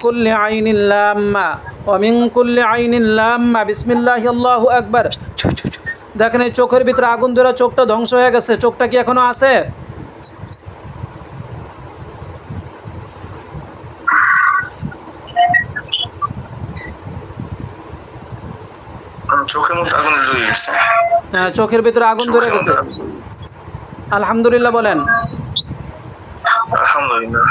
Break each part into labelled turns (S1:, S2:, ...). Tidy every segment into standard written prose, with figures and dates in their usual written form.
S1: কুল্লি আইনিল লাম্মা ওয়া মিন কুল্লি আইনিল লাম্মা বিসমিল্লাহি আল্লাহু আকবার। দেখেন এই চোখের ভিতরে আগুন ধরে চোখটা ধ্বংস হয়ে গেছে, চোখটা কি এখনো আছে?
S2: চোখের মধ্যে আগুন লেগে গেছে।
S1: হ্যাঁ, চোখের ভিতরে আগুন ধরে গেছে। আলহামদুলিল্লাহ বলেন।
S2: আলহামদুলিল্লাহ।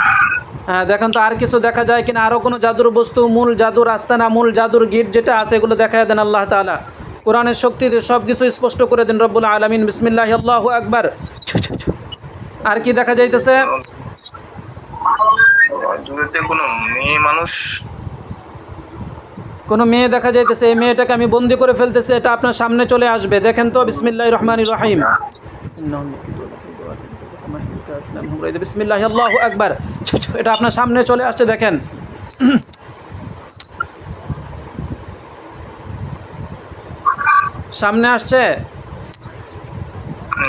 S1: হ্যাঁ, দেখেন তো আর কিছু দেখা যায় কিনা, আরও কোনো জাদুর বস্তু, মূল জাদুর আস্তানা, মূল জাদুর গিট যেটা আছে এগুলো দেখায় দেন আল্লাহ তাআলা। কোরআনের শক্তিতে সব কিছু স্পষ্ট করে দেন রব্বুল আলামিন। বিসমিল্লাহি আল্লাহু আকবার। আর কি দেখা যাইতেছে?
S2: কোনো মেয়ে মানুষ,
S1: কোনো মেয়ে দেখা যাইতেছে, এই মেয়েটাকে আমি বন্দি করে ফেলতেছি, এটা আপনার সামনে চলে আসবে। দেখেন তো বিসমিল্লাহির রহমানির রহিম। বিসমিল্লাহি আল্লাহু আকবার। এটা আপনার সামনে চলে আসছে, দেখেন। সামনে আসছে।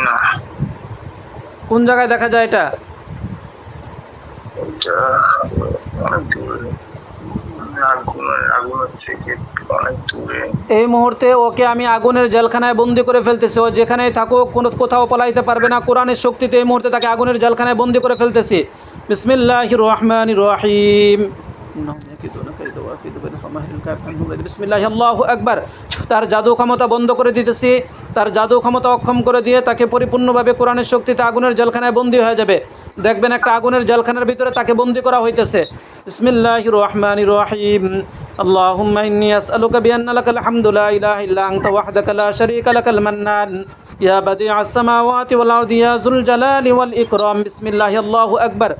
S2: না
S1: কোন জায়গায় দেখা যায় এটা?
S2: অনেক দূরে, আগুনের থেকে অনেক দূরে।
S1: এই মুহূর্তে ওকে আমি আগুনের জেলখানায় বন্দি করে ফেলতেছি। ও যেখানেই থাকুক, কোথাও পলাইতে পারবে না। কোরআনের শক্তিতে এই মুহূর্তে তাকে আগুনের জেলখানায় বন্দি করে ফেলতেছি। বিসমিল্লাহির রহমানির রহিম। বিসমিল্লাহি আল্লাহু আকবার। তার জাদু ক্ষমতা বন্ধ করে দিতেছি, তার জাদু ক্ষমতা অক্ষম করে দিয়ে তাকে পরিপূর্ণভাবে কোরআনের শক্তিতে আগুনের জেলখানায় বন্দি হয়ে যাবে। দেখবেন একটা আগুনের জেলখানার ভিতরে তাকে বন্দি করা হইতেছে। বিসমিল্লাহির রহমানির রহিম। আল্লাহুম্মা ইন্নী আসআলুকা বিআন্না লাকাল হামদু লা ইলাহা ইল্লা আনতা ওয়াহদাকা লা শারীকা লাকাল মান্নান ইয়া বাদিআস সামাওয়াতি ওয়াল আরদি ইয়া যুল জালালি ওয়াল ইকরাম। বিসমিল্লাহি আল্লাহু আকবার।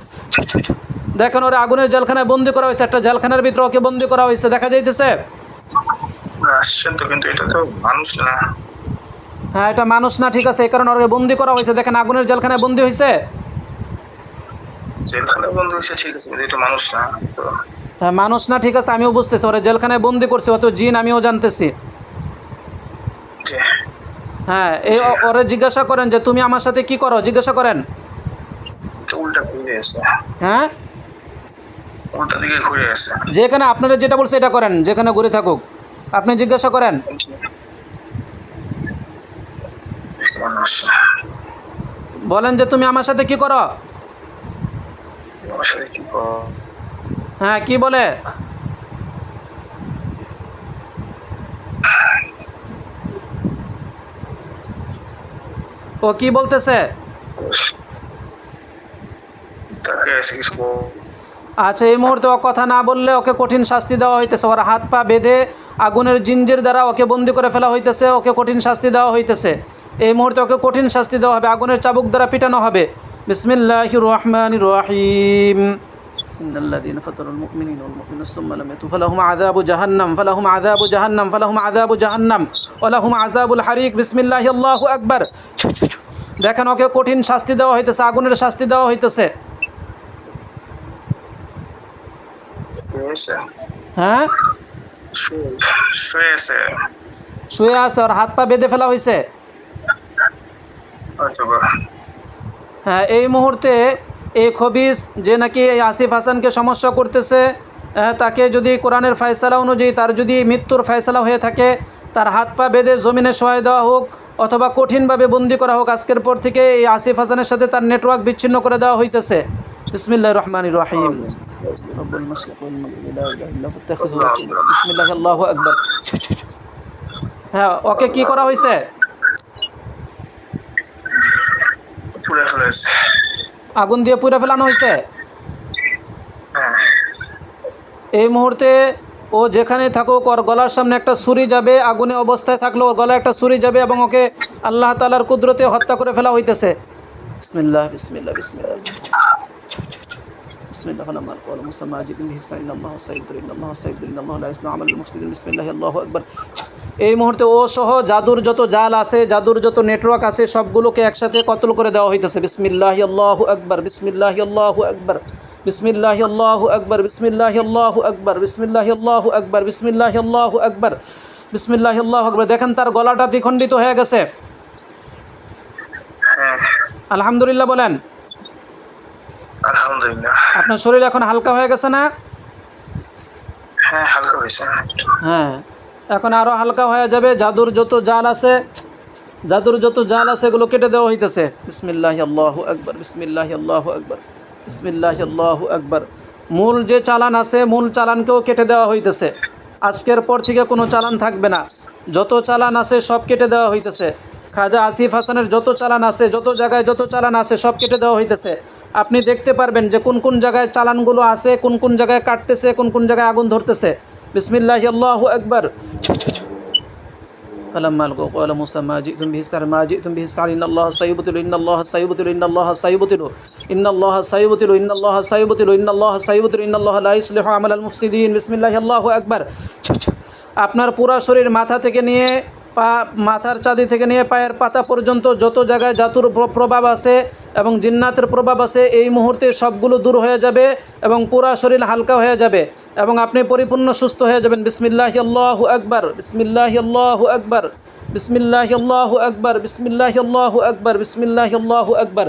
S1: দেখেন ওরা আগুনের জেলখানায় বন্দি করা হয়েছে, একটা জেলখানার ভিতরে ওকে বন্দি করা হয়েছে, দেখা যাইতেছে।
S2: আসছেন তো, কিন্তু এটা তো মানুষ না।
S1: হ্যাঁ, এটা মানুষ না, ঠিক আছে, এই কারণে ওকে বন্দি করা হয়েছে। দেখেন আগুনের জেলখানায় বন্দি হয়েছে।
S2: জেলখানায় বন্ধ হয়েছে, ঠিক আছে, কিন্তু এটা মানুষ না।
S1: হ্যাঁ, মানুষ না, ঠিক আছে, আমিও বুঝতেছি। ওরা জেলখানায় বন্দি করছে, অত জিন আমিও জানতেছি। হ্যাঁ, এই ওরে জিজ্ঞাসা করেন যে তুমি আমার সাথে কি করো, জিজ্ঞাসা করেন।
S2: উল্টা ঘুরে আছে।
S1: হ্যাঁ,
S2: উল্টা দিকে ঘুরে আছে।
S1: যেখানে আপনারা যেটা বলছে এটা করেন, যেখানে ঘুরে থাকুক আপনি জিজ্ঞাসা করেন। বলেন যে তুমি আমার সাথে কি করো।
S2: আমার সাথে কি করো?
S1: হ্যাঁ, কি বলে? ও কি বলতেছে?
S2: তাকে এসে কিছু
S1: আচ্ছা, এই মুহূর্তে ও কথা না বললে ওকে কঠিন শাস্তি দেওয়া হইতেছে। ওর হাত পা বেঁধে আগুনের জিঞ্জির দ্বারা ওকে বন্দি করে ফেলা হইতেছে, ওকে কঠিন শাস্তি দেওয়া হইতেছে। এই মুহূর্তে ওকে কঠিন শাস্তি দেওয়া হবে, আগুনের চাবুক দ্বারা পিটানো হবে। বিসমিল্লাহির রহমানির রহিম। ইন্নাল্লাযীনা ফাতানুল মুমিনিনা ওয়াল মুমিনাত সুম্মা লাম ইয়াতুবু ফালাহুম আযাবু জাহান্নাম ফালাহুম আযাবু জাহান্নাম ফালাহুম আযাবু জাহান্নাম ওয়া লাহুম আযাবুল হারিক। বিসমিল্লাহি আল্লাহু আকবার। দেখেন ওকে কঠিন শাস্তি দেওয়া হইতেছে, আগুনের শাস্তি দেওয়া হইতেছে। হ্যাঁ, শুয়ে আছে, ওর হাত পা বেঁধে ফেলা হয়েছে। হ্যাঁ, এই মুহূর্তে এই খবিস যে নাকি এই আসিফ হাসানকে সমস্যা করতেছে, তাকে যদি কোরআনের ফয়সালা অনুযায়ী তার যদি মৃত্যুর ফয়সালা হয়ে থাকে, তার হাত পা বেঁধে জমিনে শোয়াই দেওয়া হোক অথবা কঠিনভাবে বন্দি করা হোক। আজকের পর থেকে এই আসিফ হাসানের সাথে তার নেটওয়ার্ক বিচ্ছিন্ন করে দেওয়া হইতেছে। বিসমিল্লাহির রহমানির রহিম। রব্বুল মাশরিক ওয়াল মাগরিব লা ইলাহা ইল্লা হুয়া ইত্তাখিযু ওয়াকিলা। বিসমিল্লাহি আল্লাহু আকবার। হ্যাঁ, ওকে কি করা হয়েছে? আগুন দিয়ে পুড়ে ফেলানো হয়েছে। এই মুহূর্তে ও যেখানে থাকুক ওর গলার সামনে একটা ছুরি যাবে, আগুনে অবস্থায় থাকলে ওর গলায় একটা ছুরি যাবে এবং ওকে আল্লাহ তাআলার কুদরতে হত্যা করে ফেলা হইতেছে। বিসমিল্লাহ বিসমিল্লাহ বিসমিল্লাহ বিসমিল্লাহ ফালাম্মা ক্বালা মুসা মা জিতুম বিহি ইন্নাল্লাহা সাইয়্যিদুন ইন্নাল্লাহা সাইয়্যিদুন ইন্নাল্লাহা লা ইসলাহু আমাল মুফসিদিন। বিসমিল্লাহি আল্লাহু আকবার। এই মুহূর্তে ও সহ জাদুর যত জাল আছে, জাদুর যত নেটওয়ার্ক আছে সবগুলোকে একসাথে কতল করে দেওয়া হইতেছে। বিসমিল্লাহি আল্লাহু আকবার। বিসমিল্লাহি আল্লাহু আকবার। বিসমিল্লাহি আল্লাহু আকবার। বিসমিল্লাহি আল্লাহু আকবার। বিসমিল্লাহি আল্লাহু আকবার। বিসমিল্লাহি আল্লাহু আকবার। বিসমিল্লাহি আল্লাহু আকবার। দেখেন তার গলাটা দ্বিখণ্ডিত হয়ে গেছে। আলহামদুলিল্লাহ বলেন।
S2: আলহামদুলিল্লাহ।
S1: আপনার শরীর এখন হালকা হয়ে গেছে না?
S2: হ্যাঁ হালকা হয়েছে।
S1: হ্যাঁ, এখন আরও হালকা হয়ে যাবে। জাদুর যত জাল আছে এগুলো কেটে দেওয়া হইতেছে। বিসমিল্লাহি আল্লাহু আকবার, বিসমিল্লাহি আল্লাহু আকবার, বিসমিল্লাহি আল্লাহু আকবার। মূল যে চালান আছে মূল চালানকেও কেটে দেওয়া হইতেছে। আজকের পর থেকে কোনো চালান থাকবে না। যত চালান আছে সব কেটে দেওয়া হইতেছে। খাজা আসিফ হাসানের যত চালান আছে, যত জায়গায় যত চালান আছে সব কেটে দেওয়া হইতেছে। আপনি দেখতে পারবেন যে কোন কোন জায়গায় চালানগুলো আছে, কোন কোন জায়গায় কাটতেছে, কোন কোন জায়গায় আগুন ধরতেছে। বিসমিল্লাহি আল্লাহু আকবার। فلما ألقوا قال موسى ما جئتم به السحر ما جئتم به السحر إن الله سيبطل إن الله سيبطل إن الله سيبطل إن الله سيبطل إن الله سيبطل إن الله سيبطل إن الله لا يصلح عمل المفسدين بسم الله الله أكبر। আপনার পুরো শরীর মাথা থেকে নিয়ে মাথার চাঁদি থেকে নিয়ে পায়ের পাতা পর্যন্ত যত জায়গায় জাতুর প্রভাব আছে এবং জিন্নাতের প্রভাব আছে এই মুহূর্তে সবগুলো দূর হয়ে যাবে এবং পুরো শরীর হালকা হয়ে যাবে এবং আপনি পরিপূর্ণ সুস্থ হয়ে যাবেন। বিসমিল্লাহি আল্লাহু আকবার, বিসমিল্লাহি আল্লাহু আকবার, বিসমিল্লাহি আল্লাহু আকবার, বিসমিল্লাহি আল্লাহু আকবার, বিসমিল্লাহি আল্লাহু আকবার।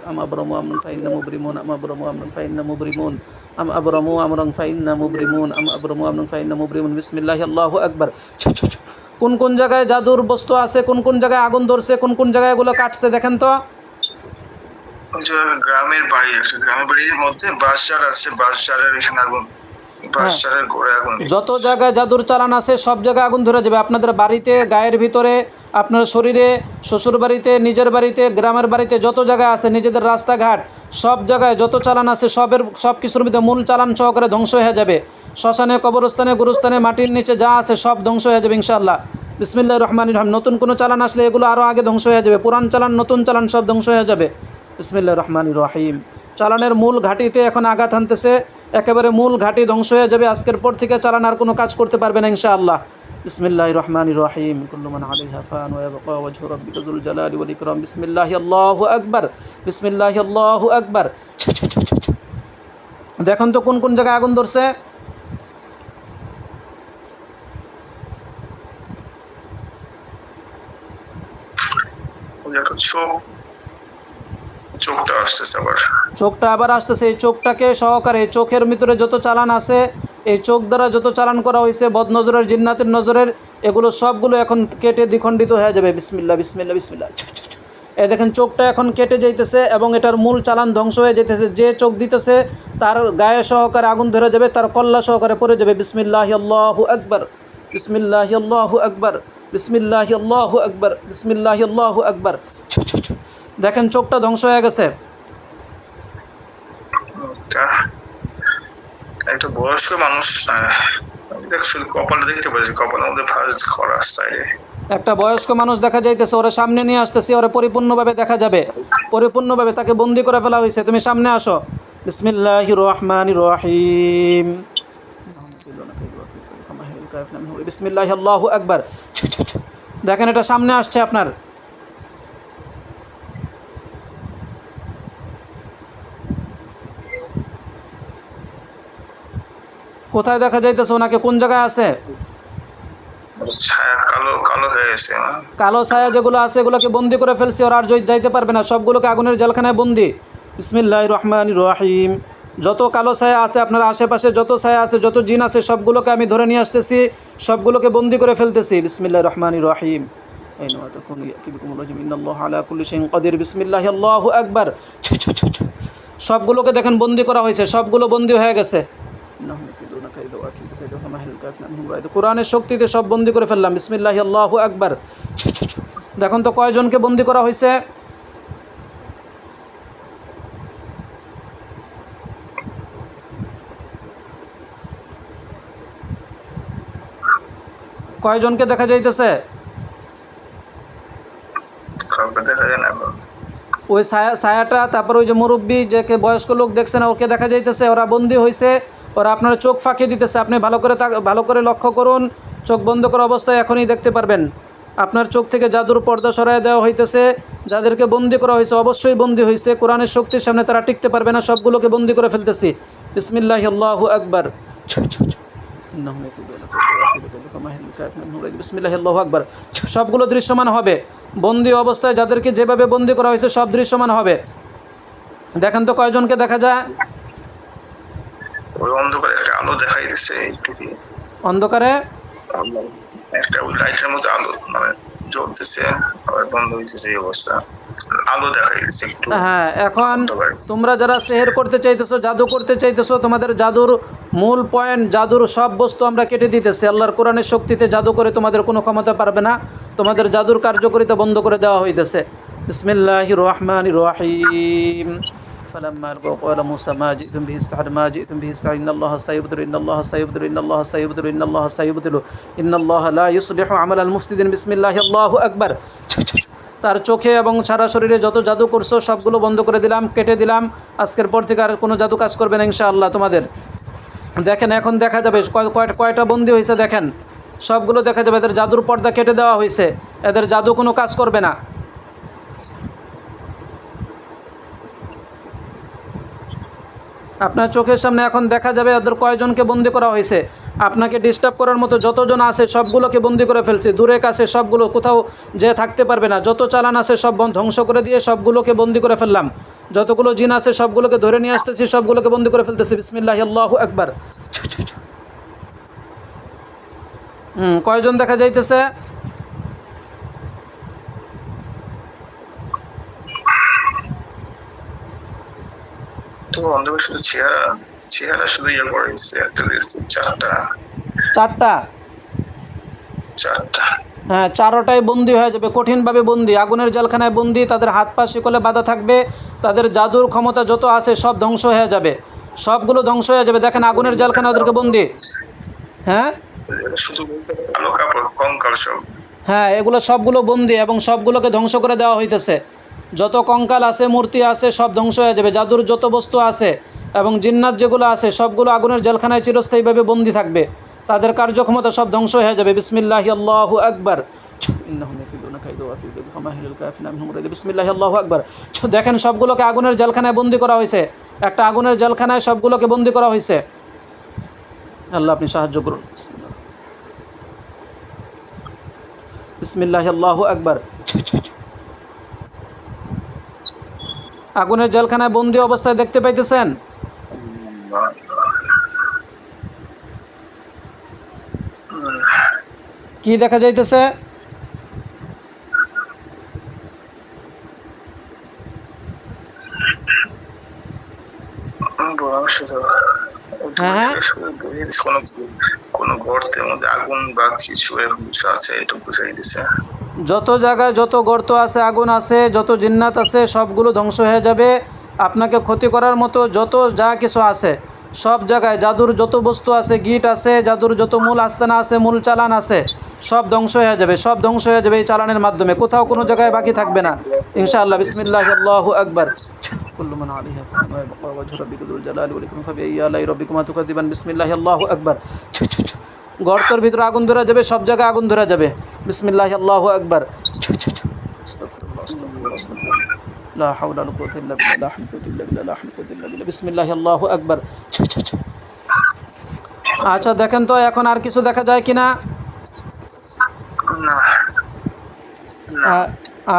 S1: আম আবরামু আমরুন ফাইন্না মুবরিমুন, আম আবরামু আমরুন ফাইন্না মুবরিমুন, আম আবরামু আমরুন ফাইন্না মুবরিমুন, আম আবরামু আমরুন ফাইন্না মুবরিমুন। বিসমিল্লাহি আল্লাহু আকবার। কোন কোন জায়গায় জাদুর বস্তু আছে, কোন কোন জায়গায় আগুন ধরছে, কোন কোন জায়গায় এগুলো কাটছে দেখেন তো।
S2: গ্রামের বাড়ি আছে, গ্রামের বাড়ির মধ্যে বাঁশঝাড় আছে, বাঁশঝাড়ের এখানে আগুন, বাঁশঝাড়ের গোড়ায় আগুন।
S1: যত জায়গায় জাদুর চালান আছে সব জায়গায় আগুন ধরে যাবে। আপনাদের বাড়িতে, গায়ের ভিতরে, আপনার শরীরে, শ্বশুর বাড়িতে, নিজের বাড়িতে, গ্রামের বাড়িতে, যত জায়গায় আছে, নিজেদের রাস্তাঘাট, সব জায়গায় যত চালান আছে সব কিছুর মধ্যে মূল চালান সহকারে ধ্বংস হয়ে যাবে। শ্মশানে, কবরস্থানে, গুরুস্থানে, মাটির নিচে যা আছে সব ধ্বংস হয়ে যাবে ইনশাআল্লাহ। বিসমিল্লাহির রহমানির রহিম। নতুন কোনো চালান আসলে এগুলো আরও আগে ধ্বংস হয়ে যাবে। পুরান চালান, নতুন চালান সব ধ্বংস হয়ে যাবে। বিসমিল্লাহির রহমানির রহিম। চালানের মূল ঘাঁটিতে এখন আঘাত হানতেছে, একেবারে মূল ঘাঁটি ধ্বংস হয়ে যাবে। আজকের পর থেকে চালান আর কোনো কাজ করতে পারবে না ইনশাআল্লাহ। বিসমিল্লাহির রহমানির রহিম। কুল্লু মান আলাইহা ফান ওয়া ইয়াবকা ওয়াজহু রাব্বিকা যুল জালালি ওয়াল ইকরাম। বিসমিল্লাহি আল্লাহু আকবার, বিসমিল্লাহি আল্লাহু আকবার। দেখুন তো কোন কোন জায়গায় আগুন ধরছে। চোখটা আবার আসতেছে। এই চোখটাকে সহকারে, চোখের ভিতরে যত চালান আছে, এই চোখ দ্বারা যত চালান করা হয়েছে বদনজরের, জিন্নাতের নজরের, এগুলো সবগুলো এখন কেটে দ্বিখণ্ডিত হয়ে যাবে। বিসমিল্লাহ, বিসমিল্লাহ, বিসমিল্লাহ। এই দেখেন চোখটা এখন কেটে যাইতেছে এবং এটার মূল চালান ধ্বংস হয়ে যেতেছে। যে চোখ দিতেছে তার গায়ে সহকারে আগুন ধরে যাবে, তার কল্লা সহকারে পড়ে যাবে। বিসমিল্লাহি আল্লাহু আকবার, বিসমিল্লাহি আল্লাহু আকবার, বিসমিল্লাহি আল্লাহু আকবার, বিসমিল্লাহি আল্লাহু আকবার। দেখেন চোখটা ধ্বংস হয়ে গেছে।
S2: একটা বয়স্ক মানুষ, শুধু কপালে দেখতে পাচ্ছি, কপালের মধ্যে ভাঁজ করা সাইডে
S1: একটা বয়স্ক মানুষ দেখা যাইতেছে। ওরা সামনে নিয়ে আসতেছি, ওরা পরিপূর্ণভাবে দেখা যাবে, পরিপূর্ণভাবে তাকে বন্দি করে ফেলা হয়েছে। তুমি সামনে আসো। বিসমিল্লাহির রহমানির রহিম। বিসমিল্লাহি আল্লাহু আকবার। দেখেন এটা সামনে আসছে আপনার। কোথায় দেখা যাইতেছে ওনাকে, কোন জায়গায় আছে? কালো ছায়া যেগুলো আছে এগুলোকে বন্দি করে ফেলছি, ওরা আর যাইতে পারবে না, সবগুলোকে আগুনের জেলখানায় বন্দি। বিসমিল্লাহির রহমানির রহিম। যত কালো ছায়া আছে আপনার আশেপাশে, যত ছায়া আছে, যত জিন আছে সবগুলোকে আমি ধরে নিয়ে আসতেছি, সবগুলোকে বন্দি করে ফেলতেছি। বিসমিল্লাহির রহমানির রহিম। বিসমিল্লাহি আল্লাহু আকবার। সবগুলোকে দেখেন বন্দি করা হয়েছে, সবগুলো বন্দি হয়ে গেছে। কোরআনের শক্তিতে সব বন্দি করে ফেললাম। বিসমিল্লাহি আল্লাহু আকবার। দেখুন তো কয়জনকে বন্দি করা হয়েছে। কয়জনকে দেখা যাইতেছে? ওই ছায়াটা, তারপর ওই যে মুরব্বী, যে বয়স্ক লোক দেখছেন ওকে দেখা যাইতেছে, ওরা বন্দি হয়েছে। ওরা আপনার চোখ ফাঁকি দিতেছে। আপনি ভালো করে লক্ষ্য করুন। চোখ বন্ধ করা অবস্থায় এখনই দেখতে পারবেন আপনার চোখ থেকে জাদুর পর্দা সরায় দেওয়া হইতেছে। যাদেরকে বন্দি করা হয়েছে অবশ্যই বন্দি হয়েছে, কোরআনের শক্তির সামনে তারা টিকতে পারবে না, সবগুলোকে বন্দি করে ফেলতেছি। বিসমিল্লাহি আল্লাহু আকবার। বিসমিল্লাহি আল্লাহু আকবার। সবগুলো দৃশ্যমান হবে। বন্দি অবস্থায় যাদেরকে যেভাবে বন্দি করা হয়েছে সব দৃশ্যমান হবে। দেখেন তো কয়জনকে দেখা যায়।
S2: ওই অন্ধকারে একটা আলো দেখাই দিচ্ছে একটু কি
S1: অন্ধকারে
S2: একটা ওই লাইটের মধ্যে আলো মানে জ্বলতেছে আবার বন্ধ হইতেছে এই অবস্থা, আলো দেখাই দিচ্ছে একটু
S1: হ্যাঁ, এখন
S2: অন্ধকারে।
S1: তোমরা যারা সেহের করতে চাইতেছো, জাদু করতে চাইতেছো, তোমাদের জাদুর মূল পয়েন্ট, জাদুর সব বস্তু আমরা কেটে দিতেছি। আল্লাহর কোরআনের শক্তিতে জাদু করে তোমাদের কোনো ক্ষমতা পারবে না, তোমাদের জাদুর কার্যকারিতা বন্ধ করে দেওয়া হইতেছে। বিসমিল্লাহির রহমানির রহিম। فلما ألقوا قال موسى ما جئتم به السحر ما جئتم به السحر إن الله سيبطل إن الله سيبطل إن الله سيبطل إن الله سيبطل إن الله لا يصلح عمل المفسدين بسم الله الله أكبر। তার চোখে এবং সারা শরীরে যত জাদু করছো সবগুলো বন্ধ করে দিলাম, কেটে দিলাম। আজকের পর থেকে আর কোনো জাদু কাজ করবে না ইনশাআল্লাহ তোমাদের। দেখেন এখন দেখা যাবে কয়টা বন্দি হয়েছে, দেখেন সবগুলো দেখা যাবে। এদের জাদুর পর্দা কেটে দেওয়া হয়েছে, এদের জাদু কোনো কাজ করবে না। আপনার চোখের সামনে এখন দেখা যাবে এদের কয়জনকে বন্দি করা হয়েছে। আপনাকে ডিস্টার্ব করার মতো যতজন আছে সবগুলোকে বন্দি করে ফেলছি, দূরে কাছে সবগুলো, কোথাও যে থাকতে পারবে না। যত চালান আছে সব ধ্বংস করে দিয়ে সবগুলোকে বন্দি করে ফেললাম। যতগুলো জিন আছে সবগুলোকে ধরে নিয়ে আসতেছি, সবগুলোকে বন্দি করে ফেলতেছি। বিসমিল্লাহি আল্লাহু আকবার। কয়জন দেখা যাইতেছে?
S2: তো অন্ধকার শুধু চেহারা শুধু ইয়ে করে দিচ্ছে, একটা দেখছি চারটা। হ্যাঁ,
S1: চারোটাই বন্দি হয়ে যাবে, কঠিনভাবে বন্দি, আগুনের জেলখানায় বন্দি। তাদের হাত পা শিকলে বাঁধা থাকবে, তাদের জাদুর ক্ষমতা যত আছে সব ধ্বংস হয়ে যাবে, সবগুলো ধ্বংস হয়ে যাবে। দেখেন আগুনের জেলখানা ওদেরকে বন্দি। হ্যাঁ
S2: শুধু কালো কাপড় কঙ্কাল সব।
S1: হ্যাঁ, এগুলো সবগুলো বন্দি এবং সবগুলোকে ধ্বংস করে দেওয়া হইতেছে। যত কঙ্কাল আছে, মূর্তি আছে, সব ধ্বংস হয়ে যাবে। জাদুর যত বস্তু আছে এবং জিন্নাত যেগুলো আছে সবগুলো আগুনের জেলখানায় চিরস্থায়ীভাবে বন্দি থাকবে, তাদের কার্যক্ষমতা সব ধ্বংস হয়ে যাবে। বিসমিল্লাহি আল্লাহু আকবার। বিসমিল্লাহি আল্লাহু আকবার। দেখেন সবগুলোকে আগুনের জেলখানায় বন্দি করা হয়েছে, একটা আগুনের জেলখানায় সবগুলোকে বন্দি করা হয়েছে। আল্লাহ আপনি সাহায্য করুন। বিসমিল্লাহি আল্লাহু আকবার। আগুনের জেলখানায় বন্দি অবস্থায় দেখতে পাইতেছেন? কি দেখা যাইতেছে? হ্যাঁ,
S2: কোন গর্তের মধ্যে আগুন বা কিছু আছে এটা বুঝাই দিচ্ছে।
S1: যত জায়গায় যত গর্ত আছে, আগুন আছে, যত জিন্নাত আছে সবগুলো ধ্বংস হয়ে যাবে। আপনাকে ক্ষতি করার মতো যত যা কিছু আছে সব জায়গায়, জাদুর যত বস্তু আছে, গিট আছে, জাদুর যত মূল আস্তানা আছে, মূল চালান আছে, সব ধ্বংস হয়ে যাবে, সব ধ্বংস হয়ে যাবে এই চালানের মাধ্যমে। কোথাও কোনো জায়গায় বাকি থাকবে না ইনশাআল্লাহ। বিসমিল্লাহি আল্লাহু আকবার। কুল্লু মান আলাইহা ফান ওয়া ইয়াবকা ওয়াজহু রাব্বিকা যুল জালালি ওয়াল ইকরাম ফাবিআইয়ি আলাই রাব্বিকুমা তুকাযিবান। বিসমিল্লাহি আল্লাহু আকবার। গর্তের ভিতরে আগুন ধরে যাবে, সব জায়গায় আগুন ধরে যাবে। বিসমিল্লাহি আল্লাহু আকবার। আস্তাগফিরুল্লাহ আস্তাগফিরুল্লাহ আস্তাগফিরুল্লাহ লা হাওলা ওয়ালা কুওয়াতা ইল্লা বিল্লাহ লা হাওলা ইল্লা বিল্লাহ লা হাওলা ইল্লা বিল্লাহ। বিসমিল্লাহি আল্লাহু আকবার। আচ্ছা দেখেন তো এখন আর কিছু দেখা যায় কিনা?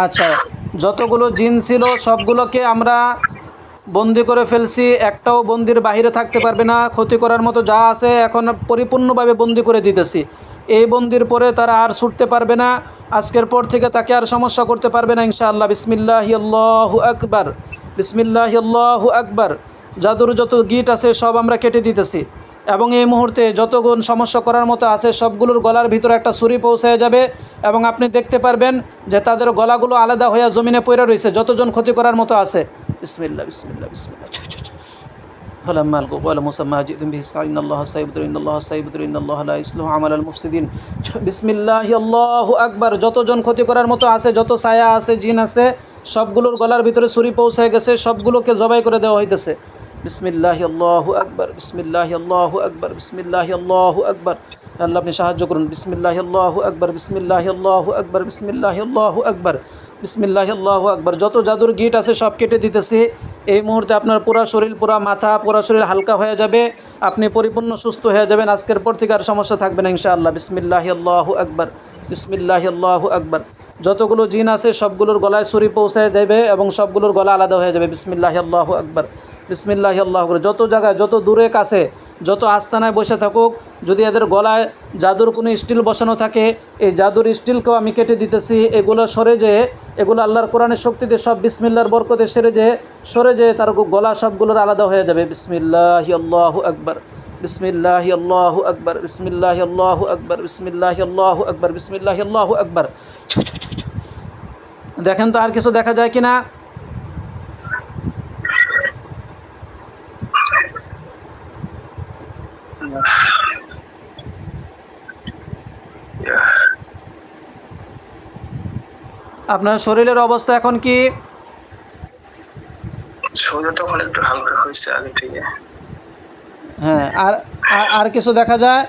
S1: আচ্ছা, যতগুলো জিন ছিল সবগুলোকে আমরা বন্দি করে ফেলছি, একটাও বন্দির বাহিরে থাকতে পারবে না। ক্ষতি করার মতো যা আছে এখন পরিপূর্ণভাবে বন্দি করে দিতেছি। এই বন্দির পরে তারা আর ছুটতে পারবে না, আজকের পর থেকে তাকে আর সমস্যা করতে পারবে না ইনশাআল্লাহ। বিসমিল্লাহি আল্লাহু আকবার। বিসমিল্লাহি আল্লাহু আকবার। জাদুর যত গিট আছে সব আমরা কেটে দিতেছি এবং এই মুহূর্তে যতগুণ সমস্যা করার মতো আছে সবগুলোর গলার ভিতরে একটা ছুরি পৌঁছে যাবে এবং আপনি দেখতে পারবেন যে তাদের গলাগুলো আলাদা হয়ে জমিনে পড়ে রয়েছে, যতজন ক্ষতি করার মতো আছে। বিসমিল্লাহ বিসমিল্লাহ বিসমিল্লাহ। فلما ألقوا قال موسى ما جئتم به السحر إن الله سيبطل إن الله سيبطل إن الله لا يصلح عمل المفسدين। বিসমিল্লাহি আল্লাহু আকবার। যতজন ক্ষতি করার মতো আছে, যত ছায়া আছে, জিন আছে, সবগুলোর গলার ভিতরে ছুরি পৌঁছে গেছে, সবগুলোকে জবাই করে দেওয়া হইতেছে। বিসমিল্লাহি আল্লাহু আকবার। বিসমিল্লাহি আল্লাহু আকবার। বিসমিল্লাহি আল্লাহু আকবার। আল্লাহ আপনি সাহায্য করুন। বিসমিল্লাহি আল্লাহু আকবার। বিসমিল্লাহি আল্লাহু আকবার। বিসমিল্লাহি আল্লাহু আকবার। বিসমিল্লাহি আল্লাহু আকবার। যত জাদুর গিট আছে সব কেটে দিতেছি। এই মুহূর্তে আপনার পুরা শরীর, পুরা মাথা, পুরা শরীর হালকা হয়ে যাবে, আপনি পরিপূর্ণ সুস্থ হয়ে যাবেন। আজকের পর থেকে আর সমস্যা থাকবে না ইনশাআল্লাহ। বিসমিল্লাহি আল্লাহু আকবার। বিসমিল্লাহি আল্লাহু আকবার। যতগুলো জিন আছে সবগুলোর গলায় ছুরি পৌঁছে যাবে এবং সবগুলোর গলা আলাদা হয়ে যাবে। বিসমিল্লাহি আল্লাহু আকবার। বিসমিল্লাহি আল্লাহু আকবার। যত জায়গায়, যত দূরে কাছে যত আস্তানায় বসে থাকুক, যদি এদের গলায় জাদুর কোনো স্টিল বসানো থাকে, এই জাদুর স্টিলকেও আমি কেটে দিতেছি। এগুলো সরে যেয়ে, এগুলো আল্লাহর কোরআনের শক্তিতে সব বিসমিল্লাহর বরকতে সরে যেয়ে তার গলা সবগুলোর আলাদা হয়ে যাবে। বিসমিল্লাহি আল্লাহু আকবার, বিসমিল্লাহি আল্লাহু আকবার, বিসমিল্লাহি আল্লাহু আকবার, বিসমিল্লাহি আল্লাহু আকবার, বিসমিল্লাহি আল্লাহু আকবার। দেখেন তো আর কিছু দেখা যায় কি না? আপনার শরীরের অবস্থা এখন কি?
S2: শরীর তখন একটু হালকা হয়েছে আগে থেকে।
S1: হ্যাঁ, আর আর কিছু দেখা যায়?